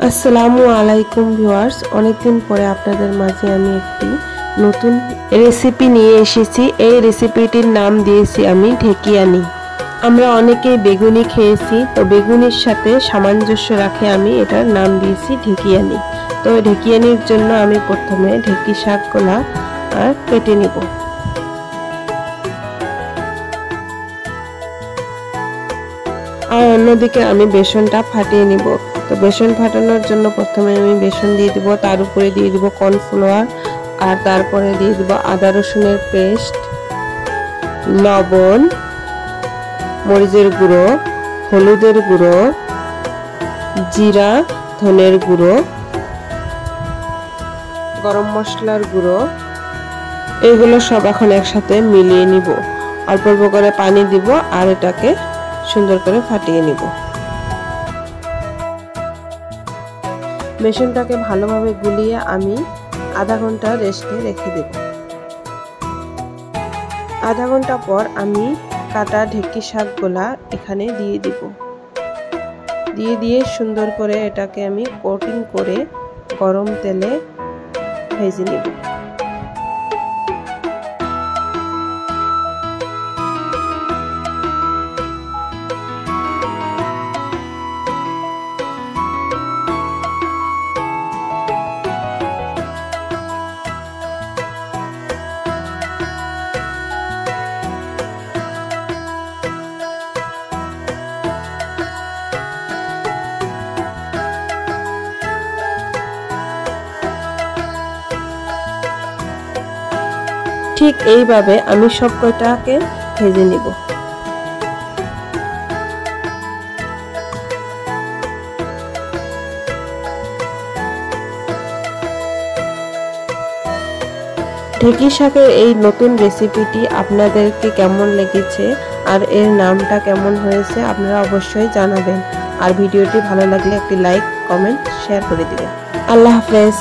আসসালামু আলাইকুম ভিউয়ার্স, অনেকদিন পরে আপনাদের মাঝে আমি একটি নতুন রেসিপি নিয়ে এসেছি। এই রেসিপিটির নাম দিয়েছি আমি ঢেকিয়ানি। আমরা অনেকেই বেগুনি খেয়েছি, তো বেগুনির সাথে সামঞ্জস্য রাখে আমি এটার নাম দিয়েছি ঢেকিয়ানি। তো ঢেকিয়ানির জন্য আমি প্রথমে ঢেকি শাকগুলা কেটে নিব। আর অন্যদিকে আমি বেসনটা ফাটিয়ে নিব। তো বেসন ফাটানোর জন্য প্রথমে আমি বেসন দিয়ে দিব, তার উপরে দিয়ে দিব কর্নফ্লাওয়ার, আর তারপরে দিয়ে দিব আদা রসুনের পেস্ট, লবণ, মরিচের গুঁড়ো, হলুদের গুঁড়ো, জিরা ধনের গুঁড়ো, গরম মশলার গুঁড়ো। এগুলো সব এখন একসাথে মিলিয়ে নিব। অল্প অল্প করে পানি দিব আর এটাকে সুন্দর করে ফাটিয়ে নিব। বেসনটাকে ভালোভাবে গুলিয়ে আমি আধা ঘন্টা রেস্টে রেখে দেব। আধা ঘন্টা পর আমি কাটা ঢেকি শাকগুলা এখানে দিয়ে দিব। দিয়ে সুন্দর করে এটাকে আমি কোটিং করে গরম তেলে ভেজে নিব। ঠিক এইভাবে আমি সব কয়টাকে ভেজে নিব। ঢেকি শাকের এই নতুন রেসিপিটি আপনাদেরকে কেমন লেগেছে আর এর নামটা কেমন হয়েছে আপনারা অবশ্যই জানাবেন। আর ভিডিওটি ভালো লাগলে একটি লাইক, কমেন্ট, শেয়ার করে দিবেন। আল্লাহ হাফেজ।